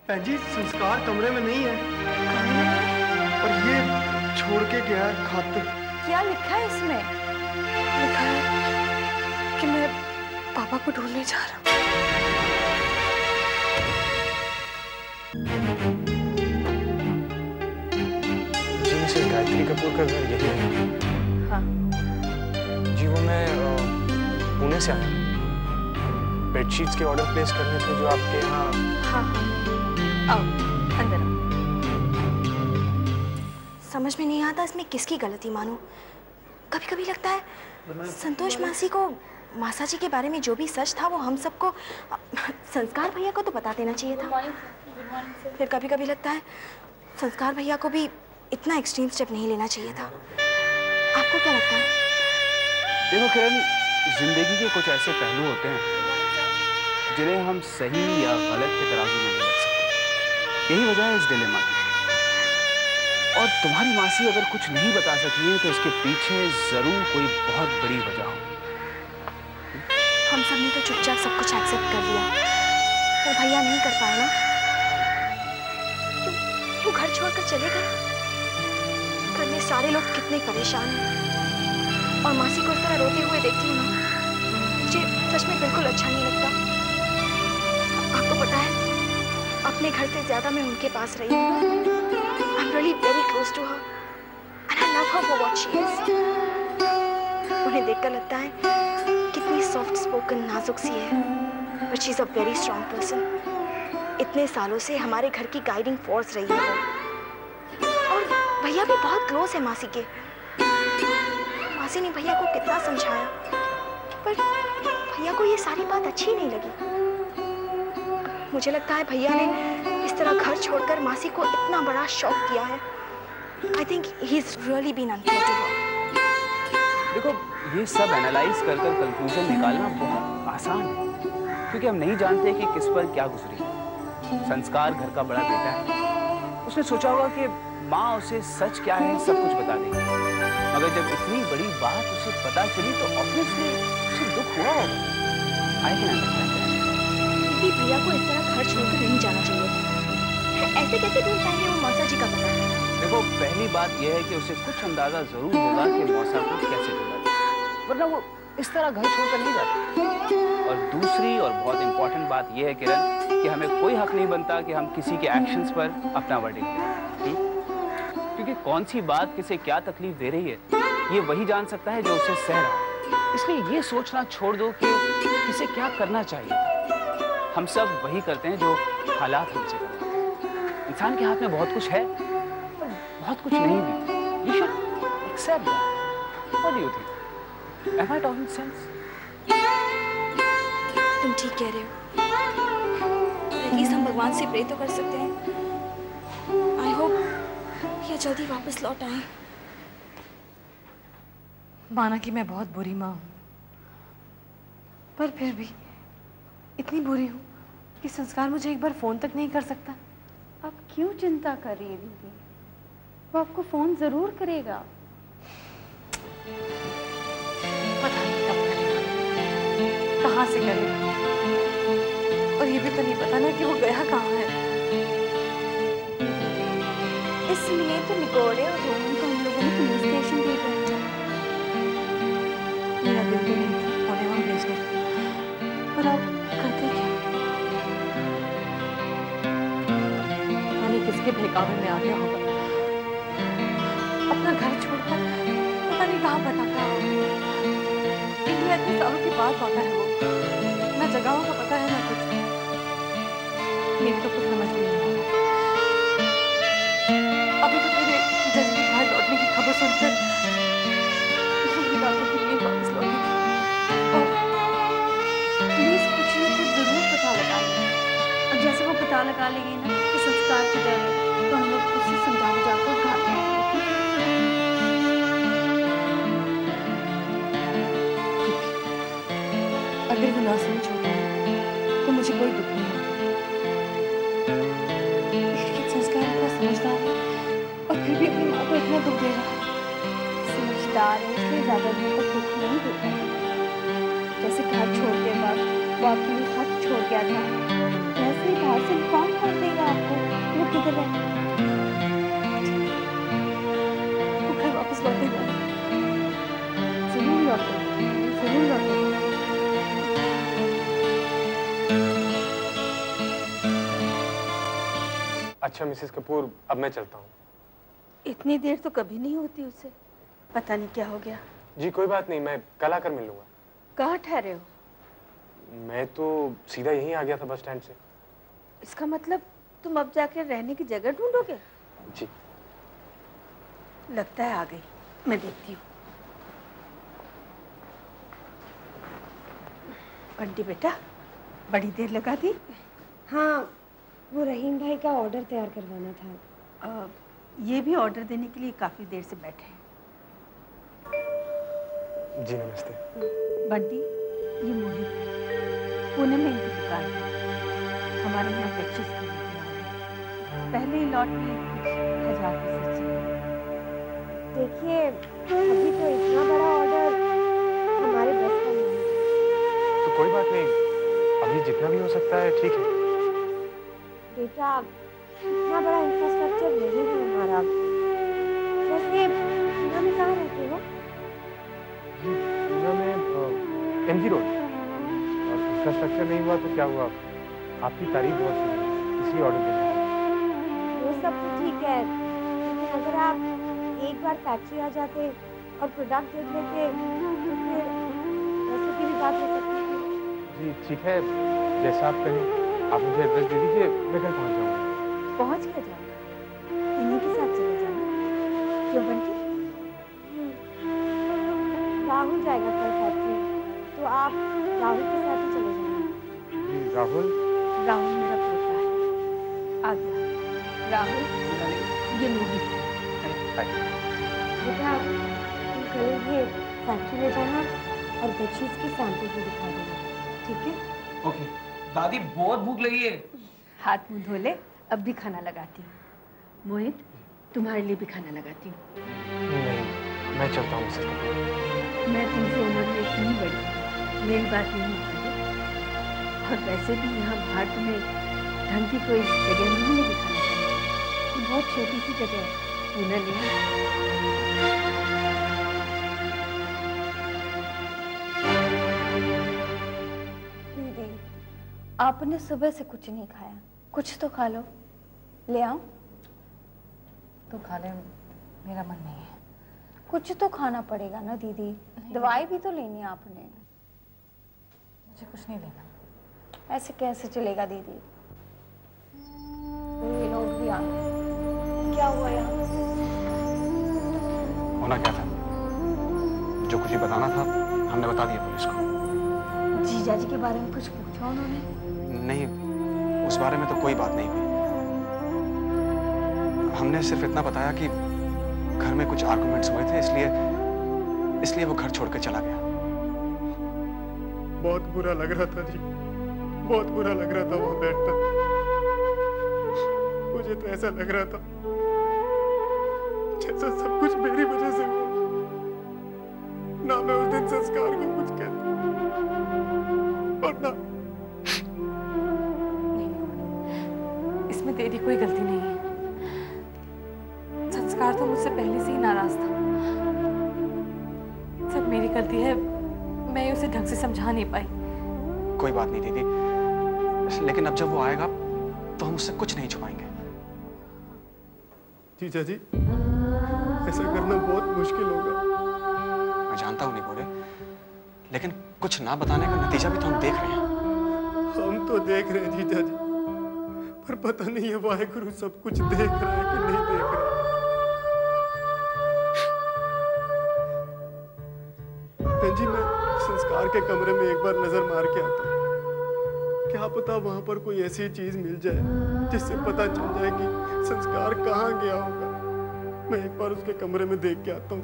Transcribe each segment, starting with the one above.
बहन जी, संस्कार कमरे में नहीं है और ये छोड़ के गया है खत। क्या लिखा है इसमें? लिखा है कि मैं पापा को ढूंढने जा रहा हूँ। जी मिसेस गायत्री कपूर का घर यही है? हाँ। जी वो मैं पुणे से आया हूँ। बेडशीट्स के ऑर्डर प्लेस करने थे जो आपके यहाँ। हाँ हाँ, आओ अंदर आओ। समझ में नहीं आता इसमें किसकी गलती मानूं। कभी कभी लगता है संतोष मासी को मासा जी के बारे में जो भी सच था वो हम सबको, संस्कार भैया को तो बता देना चाहिए था। फिर कभी कभी लगता है संस्कार भैया को भी इतना एक्सट्रीम स्टेप नहीं लेना चाहिए था। आपको क्या लगता है? देखो किरण, जिंदगी के कुछ ऐसे पहलू होते हैं जिन्हें हम सही या गलत के तराजू में नहीं रख सकते। यही वजह है इस डिलेमा की। और तुम्हारी मासी अगर कुछ नहीं बता सकी है तो इसके पीछे जरूर कोई बहुत बड़ी वजह हो। हम सब ने तो चुपचाप सब कुछ एक्सेप्ट कर लिया, पर भैया नहीं कर पाए ना। क्यों घर छोड़कर चले गए? घर में सारे लोग कितने परेशान हैं और मासी को इस तरह रोते हुए देखती हूँ ना, मुझे सच में बिल्कुल अच्छा नहीं लगता। आपको पता है, अपने घर से ज्यादा मैं उनके पास रही हूँ। I'm really very close to her and I love her for what she is. उन्हें देखकर लगता है कितनी सॉफ्ट स्पोकन, नाजुक सी है, but she's a very strong person. इतने सालों से हमारे घर की गाइडिंग फोर्स रही है वो। और भैया भी बहुत क्लोज है मासी के। मासी ने भैया को कितना समझाया, पर भैया को ये सारी बात अच्छी नहीं लगी। मुझे लगता है भैया ने इस तरह घर छोड़कर मासी को इतना बड़ा शॉक दिया है। I think he's really been unfair to her. देखो, ये सब एनालाइज कर कर कंक्लूजन निकालना बहुत आसान है, क्योंकि हम नहीं जानते कि किस पर क्या गुजरी है। संस्कार घर का बड़ा बेटा है, उसने सोचा होगा कि माँ उसे सच क्या है सब कुछ बता देगी, मगर जब इतनी बड़ी बात उसे पता चली तो ऑब्वियसली उसे दुख हुआ होगा। I can understand. भैया को इस तरह घर छोड़कर नहीं जाना चाहिए था। ऐसे कैसे ढूंढ पाएंगे वो मौसा जी का पता? देखो, पहली बात यह है कि उसे कुछ अंदाजा जरूर होगा कि मौसा को कैसे ढूंढा, वरना वो इस तरह घर छोड़कर नहीं जाता। और दूसरी और बहुत इंपॉर्टेंट बात यह है किरण कि हमें कोई हक नहीं बनता कि हम किसी के एक्शंस पर अपना वर्डिक्ट दें, क्योंकि कौन सी बात किसे क्या तकलीफ दे रही है ये वही जान सकता है जो उसे सह रहा है। इसलिए ये सोचना छोड़ दो कि किसे क्या करना चाहिए। हम सब वही करते हैं जो हालात हमसे करते हैं। इंसान के हाथ में बहुत कुछ है और बहुत कुछ नहीं भी। You should accept that. What do you think? Am I talking sense? तुम ठीक कह रहे हो। एटलीस्ट हम भगवान से प्रे तो कर सकते हैं। आई होप ये जल्दी वापस लौट आए। माना कि मैं बहुत बुरी माँ हूँ, पर फिर भी इतनी बुरी हूँ कि संस्कार मुझे एक बार फोन तक नहीं कर सकता। आप क्यों चिंता कर रही है दीदी? वो आपको फोन जरूर करेगा। पता नहीं कब करेगा, कहाँ से करेगा, और ये भी तो नहीं पता ना कि वो गया कहाँ है। इसलिए तो निकोले और रोहन को हम लोगों ने पुलिस स्टेशन भेजा है। मेरा दिल तो नहीं था उन्हें वहाँ भेजने का, पर अब करते क्या? किसके बहकावे में आ गया होगा, अपना घर छोड़कर पता नहीं कहाँ भटका होगा। इंडिया इतने सालों के बाद लौटा है वो, ना जगहों का पता है ना कुछ। मेरी तो कुछ समझ में नहीं आ रहा। अभी तो मेरे जज के घर लौटने की खबर सुनकर मेरी बातों की नींद वापस लौटी थी। और प्लीज कुछ ना कुछ जरूर पता लगा लें। अब जैसे वो पता लगा लेंगे ना कि संस्कार किधर है, तो हम लोग उसे समझाओ जाकर घर पे आएंगे। अगर वो ना समझ होता तो मुझे कोई दुख नहीं होता। लेकिन संस्कार इतना समझदार है और फिर भी अपनी माँ को इतना दुख दे रहा है। समझदार है इसलिए ज्यादा देर तक दुख नहीं देता। जैसे घर छोड़ने के बाद वो आपके लिए खत छोड़ गया था, वैसे ही बाहर से इन्फॉर्म कर देगा आपको वो किधर है। वो घर वापस लौटेगा, जरूर लौटेगा, जरूर लौटेगा। अच्छा मिसेस कपूर, अब मैं चलता हूँ। इतनी देर तो कभी नहीं होती उसे, पता नहीं क्या हो गया। जी कोई बात नहीं, मैं कल आकर मिल लूंगा। कहाँ ठहरे हो? मैं तो सीधा यहीं आ गया था बस स्टैंड से। इसका मतलब तुम अब जाकर रहने की जगह ढूंढोगे? जी। लगता है आ गई, मैं देखती हूँ। बंटी बेटा, बड़ी देर लगा दी? हाँ, वो रहीम भाई का ऑर्डर तैयार करवाना था। ये भी ऑर्डर देने के लिए काफ़ी देर से बैठे हैं। जी नमस्ते। बंटी, ये मोहित है, पुणे में इनकी दुकान है, हमारे यहाँ बेडशीट्स की दुकान है। पहले ही लॉट में कुछ 1000 पीसेस चाहिए। देखिए, अभी तो इतना बड़ा ऑर्डर हमारे बस का नहीं है। तो कोई बात नहीं, अभी जितना भी हो सकता है ठीक है। बेटा, इतना बड़ा इंफ्रास्ट्रक्चर नहीं है हमारा। वैसे पूना में कहाँ रहते हो? पूना में एमजी रोड। और इंफ्रास्ट्रक्चर नहीं हुआ तो क्या हुआ, आपकी तारीफ बहुत सुनी, इसलिए ऑर्डर दिया। वो सब तो ठीक है, लेकिन अगर आप एक बार फैक्ट्री आ जाते और प्रोडक्ट देख लेते तो फिर पैसों की भी बात हो सकती थी। जी ठीक है, जैसा आप कहें। आप मुझे एड्रेस दे दीजिए, मैं कल पहुंच जाऊंगा। पहुँच के जाऊँगा, इन्हीं के साथ चले जाना। क्यों बंटी? राहुल जाएगा कल फैक्ट्री, तो आप राहुल के साथ ही चले जाना। जी राहुल? राहुल मेरा पोता है, आ गया। राहुल, ये मोहित है। बेटा, तुम कल ये फैक्ट्री ले जाना और बेडशीट्स की सैंपल भी दिखा देना, ठीक है? ओके। दादी बहुत भूख लगी है। हाथ मुंह धो ले, अब भी खाना लगाती हूँ। मोहित, तुम्हारे लिए भी खाना लगाती हूँ। नहीं, मैं चलता हूँ मिसेस कपूर। मैं तुमसे उम्र में इतनी बड़ी हूँ, मेरी बात नहीं मानोगे। और वैसे भी यहाँ भारत में ढंग की कोई जगह नहीं मिलेगी खाना खाने की। ये बहुत छोटी सी जगह है, पूना नहीं। दीदी, आपने सुबह से कुछ नहीं खाया, कुछ तो खा लो। ले आओ। तो खाने मेरा मन नहीं है। कुछ तो खाना पड़ेगा ना दीदी, दवाई भी तो लेनी है आपने। मुझे कुछ नहीं लेना। ऐसे कैसे चलेगा दीदी? तो ये लोग भी आ गए। क्या हुआ यहाँ? होना क्या था, जो कुछ भी बताना था हमने बता दिया पुलिस को। जीजा जी के बारे में कुछ पूछा उन्होंने? नहीं, उस बारे में तो कोई बात नहीं हुई। हमने सिर्फ इतना बताया कि घर में कुछ आर्गुमेंट्स हुए थे, इसलिए वो घर छोड़कर चला गया। बहुत बुरा लग रहा था जी, बहुत बुरा लग रहा था वहां बैठकर। मुझे तो ऐसा लग रहा था जैसा सब कुछ मेरी वजह से हुआ। ना मैं उस दिन संस्कार को कुछ कहता और ना। नहीं, इसमें तेरी कोई गलती नहीं है। संस्कार तो मुझसे पहले से ही नाराज था। सब मेरी गलती है, मैं उसे ढंग से समझा नहीं पाई। कोई बात नहीं दीदी, लेकिन अब जब वो आएगा तो हम उससे कुछ नहीं छुपाएंगे। जीजा जी, ऐसा करना बहुत मुश्किल होगा। मैं जानता हूँ नहीं बोले, लेकिन कुछ ना बताने का नतीजा भी तो हम देख रहे हैं। हम तो देख रहे हैं जीजा जी, पर पता नहीं है वाहेगुरु सब कुछ देख रहा है कि नहीं देख रहा। जी, मैं संस्कार के कमरे में एक बार नजर मार के आता हूँ। क्या पता वहां पर कोई ऐसी चीज मिल जाए जिससे पता चल जाए कि संस्कार कहाँ गया होगा। मैं एक बार उसके कमरे में देख के आता हूँ।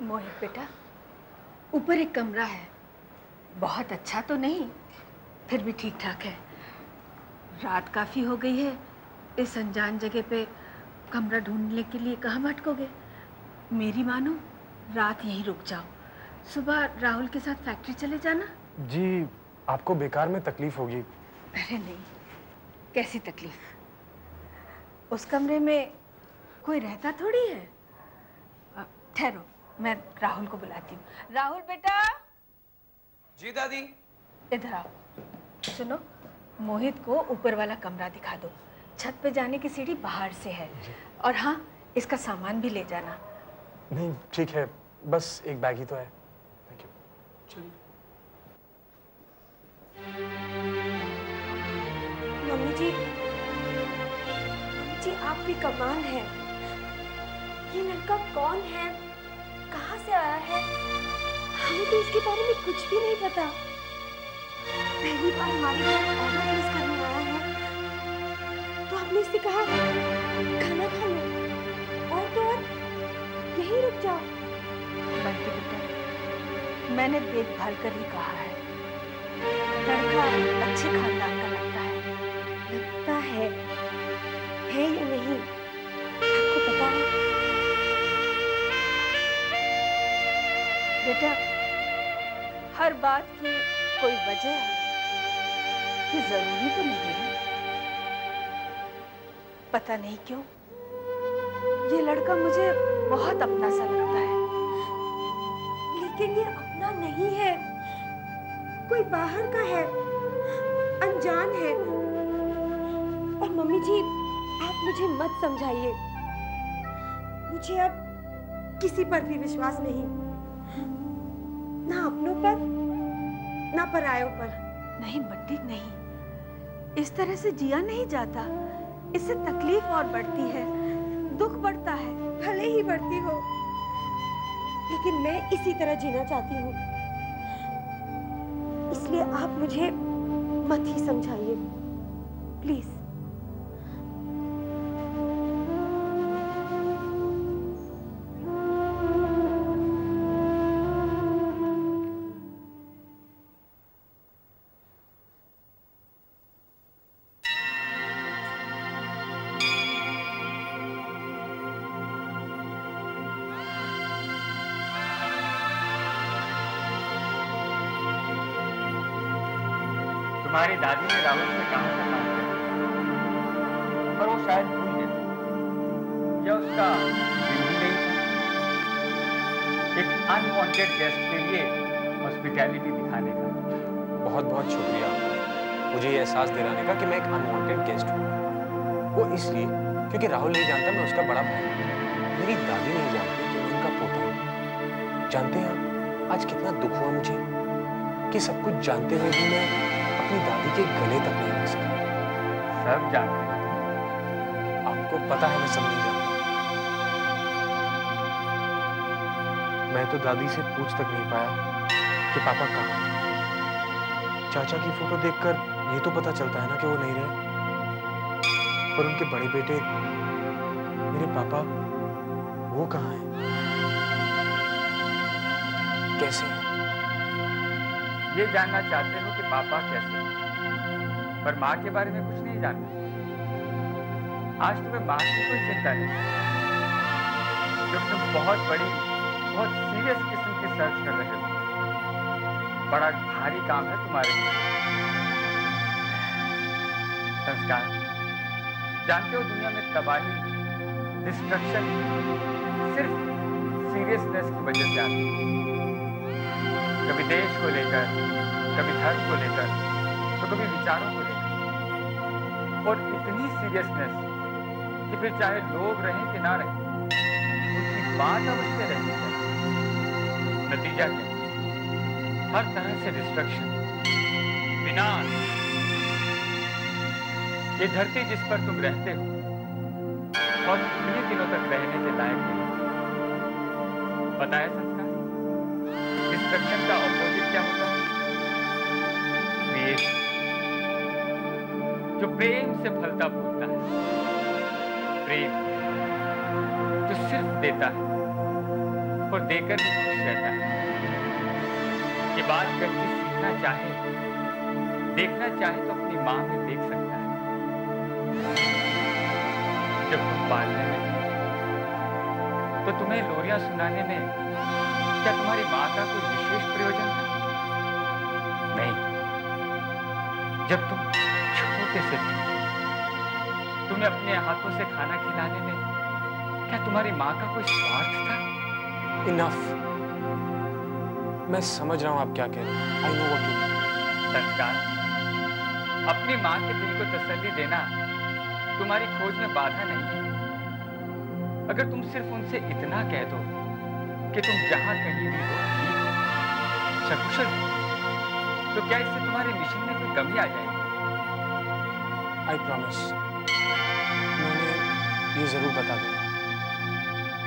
मोहित बेटा, ऊपर एक कमरा है, बहुत अच्छा तो नहीं, फिर भी ठीक ठाक है। रात काफी हो गई है, इस अनजान जगह पे कमरा ढूंढने के लिए कहाँ भटकोगे? मेरी मानो रात यहीं रुक जाओ, सुबह राहुल के साथ फैक्ट्री चले जाना। जी, आपको बेकार में तकलीफ होगी। अरे नहीं, कैसी तकलीफ? उस कमरे में कोई रहता थोड़ी है। ठहरो, मैं राहुल को बुलाती हूँ। राहुल बेटा। जी दादी। इधर आओ। सुनो, मोहित को ऊपर वाला कमरा दिखा दो। छत पे जाने की सीढ़ी बाहर से है। और हाँ, इसका सामान भी ले जाना। नहीं ठीक है, बस एक बैग ही तो है। Thank you. चलिए। मम्मी जी आप भी कमाल है। ये लड़का कौन है, कहाँ से आया है? हमें तो इसके बारे में कुछ भी नहीं पता। पहली बार हमारे घर ऑर्डर प्लेस करने आया है तो आपने इससे कहा खाना खा लो और तो और यहीं रुक जाओ। बंटी बेटा, मैंने देखभाल कर ही कहा है। लड़का अच्छे खानदान का लगता है। लगता है या नहीं आपको पता है? बेटा, हर बात की कोई वजह है, ये जरूरी तो नहीं है। पता नहीं क्यों ये लड़का मुझे बहुत अपना सा लगता है। लेकिन ये अपना नहीं है, कोई बाहर का है, अनजान है। और मम्मी जी आप मुझे मत समझाइए, मुझे अब किसी पर भी विश्वास नहीं, ना अपनों पर ना परायों पर। नहीं बंटी नहीं, इस तरह से जिया नहीं जाता। इससे तकलीफ और बढ़ती है, दुख बढ़ता है। भले ही बढ़ती हो, लेकिन मैं इसी तरह जीना चाहती हूँ। इसलिए आप मुझे मत ही समझाइए प्लीज। तुम्हारी दादी ने राहुल से कहा था काम करने, पर वो शायद भूल गया या उसका दिल ही नहीं था। एक अनवांटेड गेस्ट के लिए हॉस्पिटैलिटी दिखाने का। बहुत बहुत शुक्रिया मुझे ये एहसास दिलाने का कि मैं एक अनवांटेड गेस्ट हूँ। वो इसलिए क्योंकि राहुल नहीं जानता मैं उसका बड़ा भाई हूँ। मेरी दादी नहीं जानती कि मैं उनका पोता हूँ। जानते हैं आप आज कितना दुख हुआ मुझे कि सब कुछ जानते हुए भी मैं अपनी दादी के गले तक नहीं लग सका। सब जानते हैं। आपको पता है मैं सब नहीं जानता। मैं तो दादी से पूछ तक नहीं पाया कि पापा कहाँ हैं। चाचा की फोटो देखकर ये तो पता चलता है ना कि वो नहीं रहे, पर उनके बड़े बेटे मेरे पापा वो कहाँ हैं, कैसे हैं? ये जानना चाहते हो कि पापा कैसे हैं, पर माँ के बारे में कुछ नहीं जानते। आज तुम्हें माँ की कोई चिंता नहीं, जब तुम बहुत बड़ी बहुत सीरियस किस्म की सर्च कर रहे हो। बड़ा भारी काम है तुम्हारे लिए। संस्कार, जानते हो दुनिया में तबाही, डिस्ट्रक्शन सिर्फ सीरियसनेस की वजह से आती है। कभी देश को लेकर, कभी धर्म को लेकर, तो कभी विचारों को लेकर। और इतनी सीरियसनेस कि फिर चाहे लोग रहें कि ना रहें, उनकी बात अवश्य रहनी चाहिए। नतीजा क्या? हर तरह से डिस्ट्रक्शन, विनाश। ये धरती जिस पर तुम रहते हो और इतने दिनों तक रहने के लायक नहीं। पता है संस्कार, डिस्ट्रक्शन का ऑपोजिट क्या होता है? क्रिएशन, जो प्रेम से फलता फूलता है। प्रेम जो सिर्फ देता है और देकर भी खुश रहता है। ये बात व्यक्ति सीखना चाहे, देखना चाहे तो अपनी माँ में देख सकता है। जब तुम पालने में थे, तो तुम्हें लोरियां सुनाने में क्या तुम्हारी माँ का कोई विशेष प्रयोजन था? नहीं। जब तुम छोटे से थे, तुम्हें अपने हाथों से खाना खिलाने में क्या तुम्हारी माँ का कोई स्वार्थ था? इनफ। मैं समझ रहा हूं आप क्या कह रहे हैं। I know what you mean. संस्कार, अपनी माँ के दिल को तसल्ली देना तुम्हारी खोज में बाधा नहीं है। अगर तुम सिर्फ उनसे इतना कह दो कि तुम जहां कहीं भी हो, सकुशल हो, तो क्या इससे तुम्हारे मिशन में कोई कमी आ जाएगी? आई प्रॉमिस, मैं उन्हें ये जरूर बता दूंगा।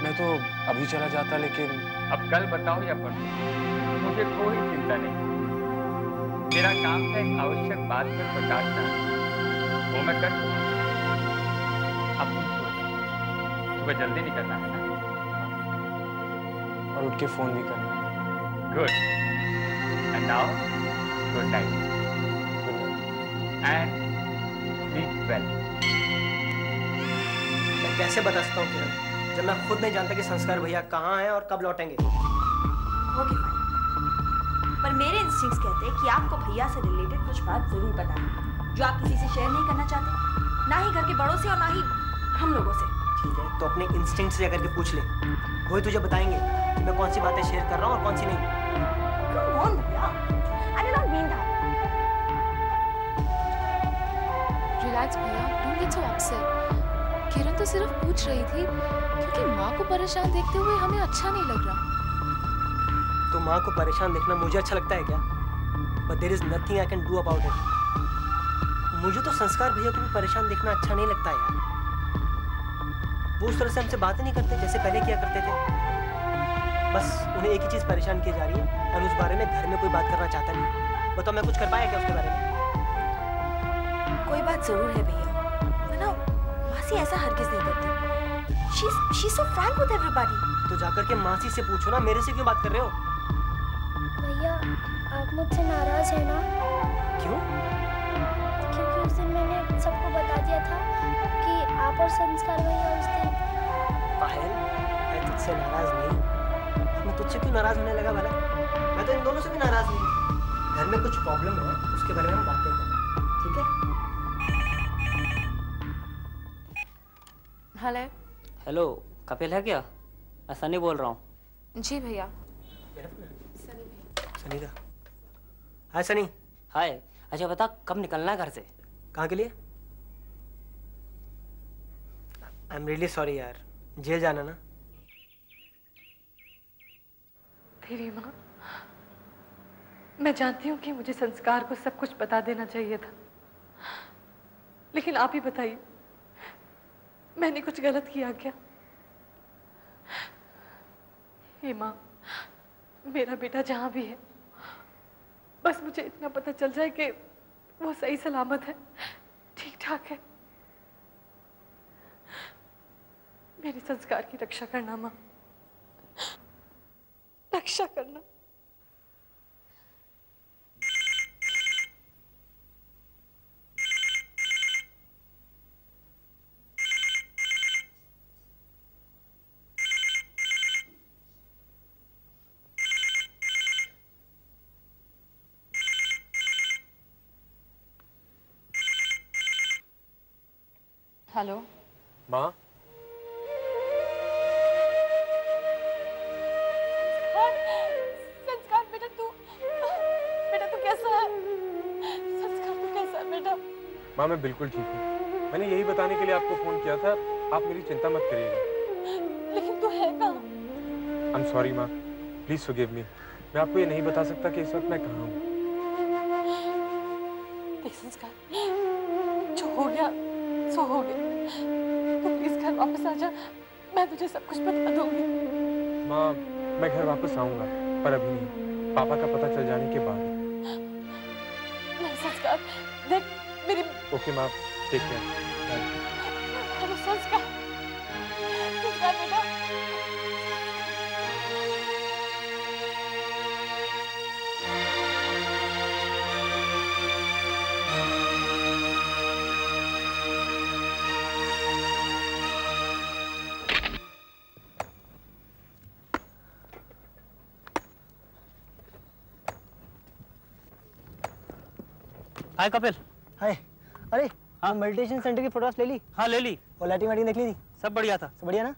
मैं तो अभी चला जाता, लेकिन अब कल बताओ या परसों, मुझे कोई चिंता नहीं। मेरा काम था एक आवश्यक बात पर प्रकाश डालना, वो मैं कर चुका। अब तुम सो जाओ, सुबह जल्दी निकलना है ना? और उठ के फोन भी करना। Good. And now good night and sleep well. मैं कैसे बता सकता हूँ किरण, जब मैं खुद नहीं जानता कि संस्कार भैया कहाँ हैं और कब लौटेंगे। ओके फाइन, पर मेरे इंस्टिंक्ट्स कहते हैं कि आपको भैया से रिलेटेड कुछ बात जरूर पता है जो आप किसी से शेयर नहीं करना चाहते, ना ही घर के बड़ों से और ना ही हम लोगों से। ठीक है, तो अपने इंस्टिंक्ट से जाकर के पूछ ले, वही तुझे बताएंगे कि मैं कौन सी बातें शेयर कर रहा हूँ और कौन सी नहीं। Come on, भैया, I did not mean that. Relax भैया, डोंट गेट सो अपसेट। किरण तो सिर्फ पूछ रही थी क्योंकि माँ को परेशान देखते हुए हमें अच्छा नहीं लग रहा। तो माँ को परेशान देखना मुझे अच्छा लगता है क्या? But there is nothing I can do about it. मुझे तो संस्कार भैया को भी परेशान देखना अच्छा नहीं लगता यार। वो उस तरह से हमसे बातें नहीं करते जैसे पहले किया करते थे। बस उन्हें एक ही चीज परेशान की जा रही है और उस बारे में घर में कोई बात करना चाहता नहीं। बताओ मैं कुछ कर पाया क्या उसके बारे में? कोई बात जरूर है भैया, वरना मासी ऐसा हरगिज नहीं करती। She's so frank with everybody. तो जाकर के मासी से पूछो ना, मेरे से क्यों बात कर रहे हो? भैया आप मुझसे नाराज हैं ना? क्यों? क्योंकि उस दिन मैंने सबको बता दिया था कि आप और संस्कार भैया उस दिन। पायल, मैं तुझसे नाराज नहीं। मैं तुझसे क्यों नाराज होने लगा भला? मैं तो इन दोनों से भी नाराज नहीं। घर में कुछ प्रॉब्लम है, उसके बारे में हम बातें करें, ठीक है? हेलो। हेलो, कपिल है क्या? मैं सनी बोल रहा हूँ। जी भैया। सनी का। हाय सनी। हाय। अच्छा बता, कब निकलना है घर से? कहाँ के लिए? आई एम रियली सॉरी यार, जेल जाना ना? तेरी माँ, मैं जानती हूँ कि मुझे संस्कार को सब कुछ बता देना चाहिए था, लेकिन आप ही बताइए, मैंने कुछ गलत किया क्या? हे माँ, मेरा बेटा जहाँ भी है, बस मुझे इतना पता चल जाए कि वो सही सलामत है, ठीक ठाक है। मेरे संस्कार की रक्षा करना माँ, रक्षा करना। हेलो माँ। संस्कार बेटा तू कैसा है? संस्कार तू कैसा है बेटा? माँ मैं बिल्कुल ठीक हूँ। मैंने यही बताने के लिए आपको फोन किया था, आप मेरी चिंता मत करिएगा। लेकिन तू है कहाँ? आई एम सॉरी माँ, प्लीज फॉरगिव मी। मैं आपको ये नहीं बता सकता कि इस वक्त मैं कहाँ हूँ। देख संस्कार, जो हो गया सो हो गया, तू प्लीज घर वापस आ जा, मैं तुझे सब कुछ बता दूंगी। माँ मैं घर वापस आऊंगा, पर अभी नहीं, पापा का पता चल जाने के बाद। नहीं संस्कार, देख मेरी। ओके माँ, टेक केयर। हेलो संस्कार, संस्कार बेटा। हाय कपिल। हाय। अरे हाँ मेडिटेशन सेंटर की फोटोग्राफ ले ली? हाँ ले ली। और लाइटिंग वाइटिंग देख ली थी? सब बढ़िया था। सब बढ़िया ना?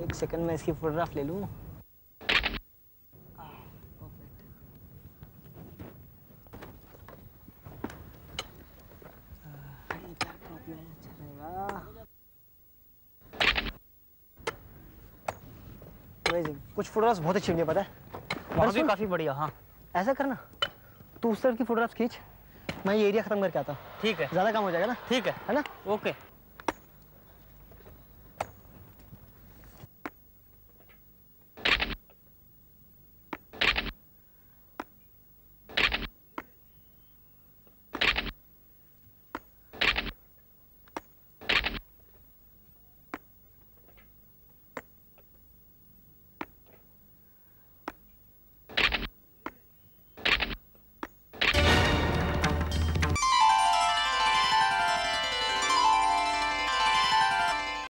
एक सेकंड में इसकी फोटोग्राफ ले लूँ। कुछ फोटोग्राफ्स बहुत अच्छी होंगी पता है। वहाँ भी काफी बढ़िया। हाँ ऐसा करना, तू उस तरफ की फोटोग्राफ खींच, मैं ये एरिया खत्म करके आता हूँ। ठीक है। ज्यादा काम हो जाएगा ना? ठीक है ना? ओके।